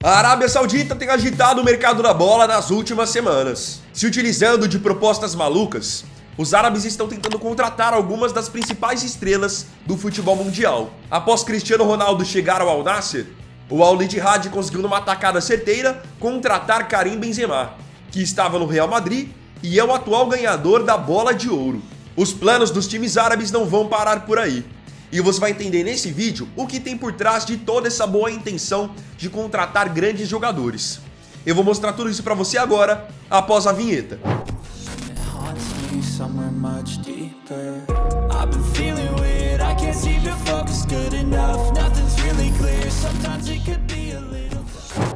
A Arábia Saudita tem agitado o mercado da bola nas últimas semanas. Se utilizando de propostas malucas, os árabes estão tentando contratar algumas das principais estrelas do futebol mundial. Após Cristiano Ronaldo chegar ao Al Nassr, o Al Ittihad conseguiu numa tacada certeira contratar Karim Benzema, que estava no Real Madrid e é o atual ganhador da Bola de Ouro. Os planos dos times árabes não vão parar por aí. E você vai entender nesse vídeo o que tem por trás de toda essa boa intenção de contratar grandes jogadores. Eu vou mostrar tudo isso pra você agora, após a vinheta.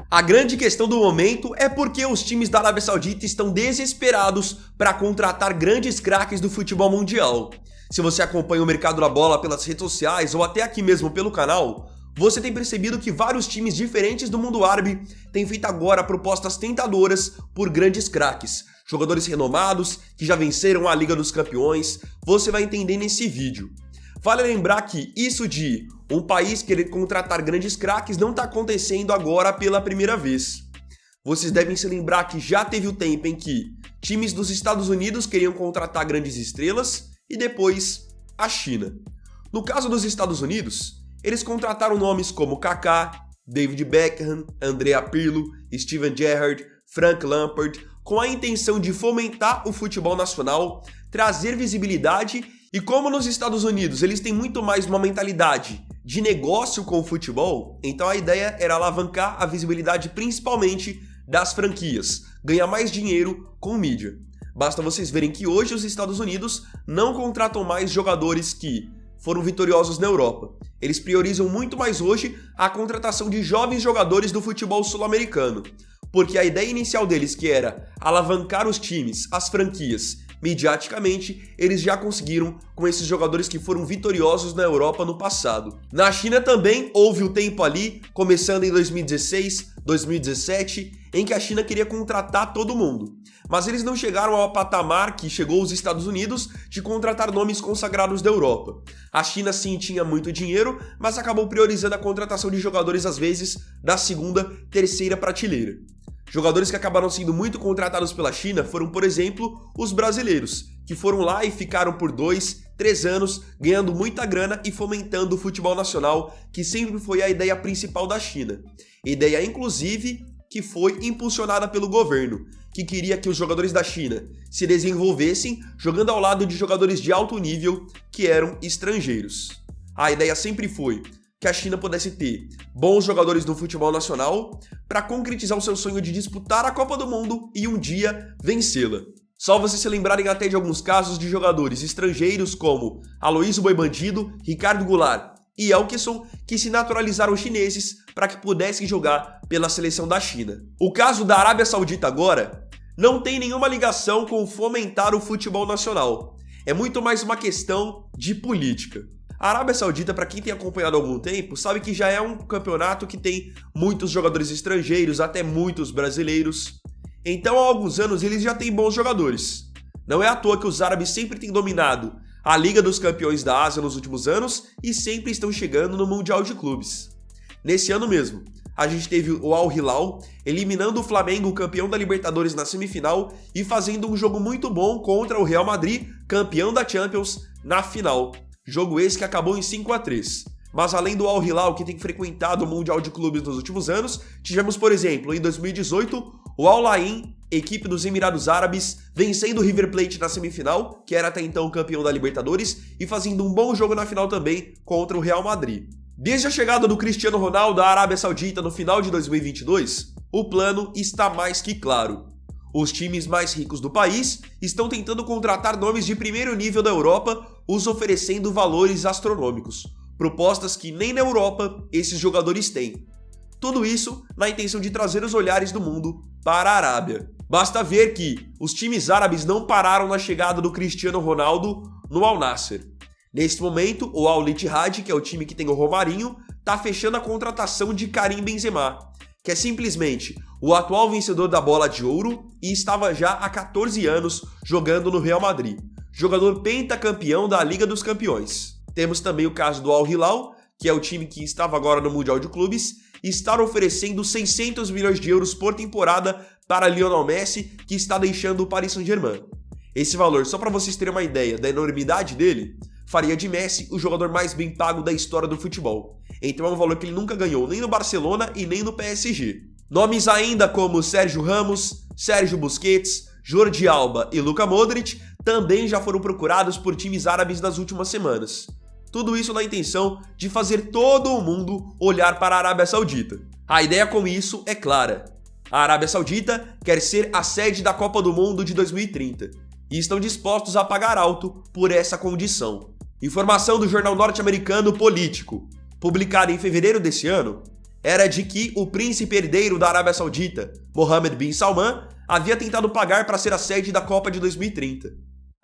A grande questão do momento é porque os times da Arábia Saudita estão desesperados para contratar grandes craques do futebol mundial. Se você acompanha o mercado da bola pelas redes sociais ou até aqui mesmo pelo canal, você tem percebido que vários times diferentes do mundo árabe têm feito agora propostas tentadoras por grandes craques, jogadores renomados que já venceram a Liga dos Campeões. Você vai entender nesse vídeo. Vale lembrar que isso de um país querer contratar grandes craques não está acontecendo agora pela primeira vez. Vocês devem se lembrar que já teve o tempo em que times dos Estados Unidos queriam contratar grandes estrelas e depois a China. No caso dos Estados Unidos, eles contrataram nomes como Kaká, David Beckham, Andrea Pirlo, Steven Gerrard, Frank Lampard, com a intenção de fomentar o futebol nacional, trazer visibilidade. E como nos Estados Unidos eles têm muito mais uma mentalidade de negócio com o futebol, então a ideia era alavancar a visibilidade principalmente das franquias, ganhar mais dinheiro com mídia. Basta vocês verem que hoje os Estados Unidos não contratam mais jogadores que foram vitoriosos na Europa. Eles priorizam muito mais hoje a contratação de jovens jogadores do futebol sul-americano, porque a ideia inicial deles, que era alavancar os times, as franquias, mediaticamente, eles já conseguiram com esses jogadores que foram vitoriosos na Europa no passado. Na China também houve o tempo ali, começando em 2016, 2017, em que a China queria contratar todo mundo. Mas eles não chegaram ao patamar que chegou os Estados Unidos de contratar nomes consagrados da Europa. A China sim tinha muito dinheiro, mas acabou priorizando a contratação de jogadores às vezes da segunda, terceira prateleira. Jogadores que acabaram sendo muito contratados pela China foram, por exemplo, os brasileiros, que foram lá e ficaram por 2, 3 anos ganhando muita grana e fomentando o futebol nacional, que sempre foi a ideia principal da China. Ideia, inclusive, que foi impulsionada pelo governo, que queria que os jogadores da China se desenvolvessem jogando ao lado de jogadores de alto nível que eram estrangeiros. A ideia sempre foi que a China pudesse ter bons jogadores no futebol nacional para concretizar o seu sonho de disputar a Copa do Mundo e um dia vencê-la. Só vocês se lembrarem até de alguns casos de jogadores estrangeiros como Aloysio Boi Bandido, Ricardo Goulart e Elkeson, que se naturalizaram chineses para que pudessem jogar pela seleção da China. O caso da Arábia Saudita agora não tem nenhuma ligação com fomentar o futebol nacional. É muito mais uma questão de política. A Arábia Saudita, para quem tem acompanhado há algum tempo, sabe que já é um campeonato que tem muitos jogadores estrangeiros, até muitos brasileiros. Então, há alguns anos, eles já têm bons jogadores. Não é à toa que os árabes sempre têm dominado a Liga dos Campeões da Ásia nos últimos anos e sempre estão chegando no Mundial de Clubes. Nesse ano mesmo, a gente teve o Al Hilal eliminando o Flamengo, campeão da Libertadores, na semifinal e fazendo um jogo muito bom contra o Real Madrid, campeão da Champions, na final. Jogo esse que acabou em 5-3. Mas além do Al Hilal, que tem frequentado o Mundial de Clubes nos últimos anos, tivemos, por exemplo, em 2018, o Al Ain, equipe dos Emirados Árabes, vencendo o River Plate na semifinal, que era até então campeão da Libertadores, e fazendo um bom jogo na final também contra o Real Madrid. Desde a chegada do Cristiano Ronaldo à Arábia Saudita no final de 2022, o plano está mais que claro. Os times mais ricos do país estão tentando contratar nomes de primeiro nível da Europa, os oferecendo valores astronômicos, propostas que nem na Europa esses jogadores têm. Tudo isso na intenção de trazer os olhares do mundo para a Arábia. Basta ver que os times árabes não pararam na chegada do Cristiano Ronaldo no Al Nassr. Neste momento, o Al Ittihad, que é o time que tem o Romarinho, está fechando a contratação de Karim Benzema, que é simplesmente o atual vencedor da Bola de Ouro e estava já há 14 anos jogando no Real Madrid, jogador pentacampeão da Liga dos Campeões. Temos também o caso do Al Hilal, que é o time que estava agora no Mundial de Clubes, está oferecendo 600 milhões de euros por temporada para Lionel Messi, que está deixando o Paris Saint-Germain. Esse valor, só para vocês terem uma ideia da enormidade dele, faria de Messi o jogador mais bem pago da história do futebol. Então é um valor que ele nunca ganhou nem no Barcelona e nem no PSG. Nomes ainda como Sérgio Ramos, Sérgio Busquets, Jordi Alba e Luka Modric também já foram procurados por times árabes nas últimas semanas. Tudo isso na intenção de fazer todo o mundo olhar para a Arábia Saudita. A ideia com isso é clara. A Arábia Saudita quer ser a sede da Copa do Mundo de 2030 e estão dispostos a pagar alto por essa condição. Informação do jornal norte-americano Político, publicada em fevereiro desse ano, era de que o príncipe herdeiro da Arábia Saudita, Mohammed bin Salman, havia tentado pagar para ser a sede da Copa de 2030.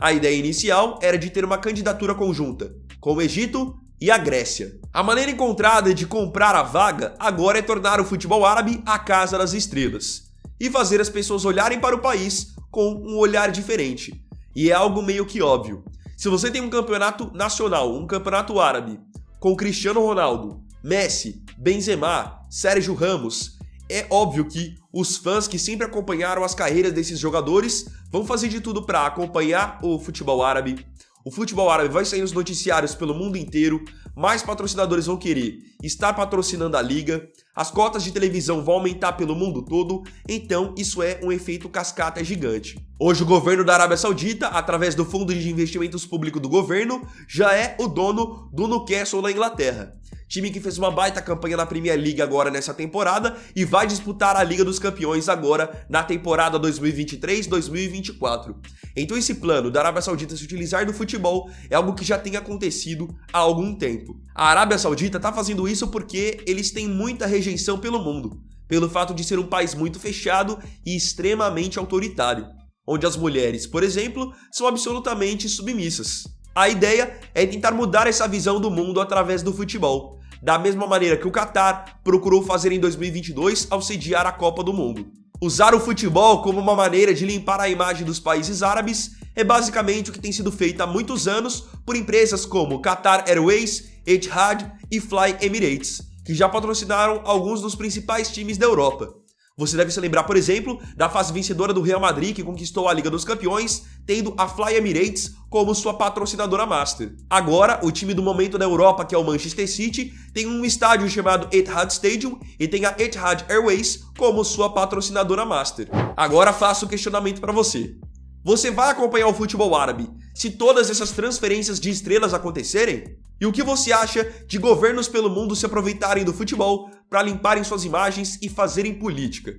A ideia inicial era de ter uma candidatura conjunta com o Egito e a Grécia. A maneira encontrada de comprar a vaga agora é tornar o futebol árabe a casa das estrelas e fazer as pessoas olharem para o país com um olhar diferente. E é algo meio que óbvio. Se você tem um campeonato nacional, um campeonato árabe, com Cristiano Ronaldo, Messi, Benzema, Sérgio Ramos, é óbvio que os fãs que sempre acompanharam as carreiras desses jogadores vão fazer de tudo para acompanhar o futebol árabe. O futebol árabe vai sair nos noticiários pelo mundo inteiro, mais patrocinadores vão querer estar patrocinando a liga, as cotas de televisão vão aumentar pelo mundo todo, então isso é um efeito cascata gigante. Hoje o governo da Arábia Saudita, através do Fundo de Investimentos Público do governo, já é o dono do Newcastle na Inglaterra. Time que fez uma baita campanha na Premier League agora nessa temporada e vai disputar a Liga dos Campeões agora na temporada 2023-2024. Então esse plano da Arábia Saudita se utilizar do futebol é algo que já tem acontecido há algum tempo. A Arábia Saudita está fazendo isso porque eles têm muita rejeição pelo mundo, pelo fato de ser um país muito fechado e extremamente autoritário, onde as mulheres, por exemplo, são absolutamente submissas. A ideia é tentar mudar essa visão do mundo através do futebol, da mesma maneira que o Qatar procurou fazer em 2022 ao sediar a Copa do Mundo. Usar o futebol como uma maneira de limpar a imagem dos países árabes é basicamente o que tem sido feito há muitos anos por empresas como Qatar Airways, Etihad e Fly Emirates, que já patrocinaram alguns dos principais times da Europa. Você deve se lembrar, por exemplo, da fase vencedora do Real Madrid, que conquistou a Liga dos Campeões, tendo a Fly Emirates como sua patrocinadora master. Agora, o time do momento da Europa, que é o Manchester City, tem um estádio chamado Etihad Stadium e tem a Etihad Airways como sua patrocinadora master. Agora faço o questionamento para você. Você vai acompanhar o futebol árabe se todas essas transferências de estrelas acontecerem? E o que você acha de governos pelo mundo se aproveitarem do futebol para limparem suas imagens e fazerem política?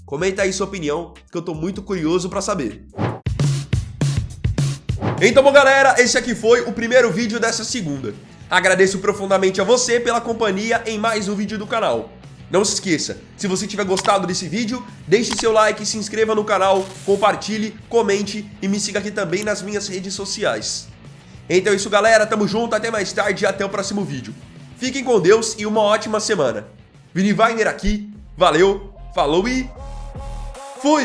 Comenta aí sua opinião, que eu tô muito curioso para saber. Então, bom, galera, esse aqui foi o primeiro vídeo dessa segunda. Agradeço profundamente a você pela companhia em mais um vídeo do canal. Não se esqueça, se você tiver gostado desse vídeo, deixe seu like, se inscreva no canal, compartilhe, comente e me siga aqui também nas minhas redes sociais. Então é isso, galera, tamo junto, até mais tarde e até o próximo vídeo. Fiquem com Deus e uma ótima semana. Vini Wagner aqui, valeu, falou e fui!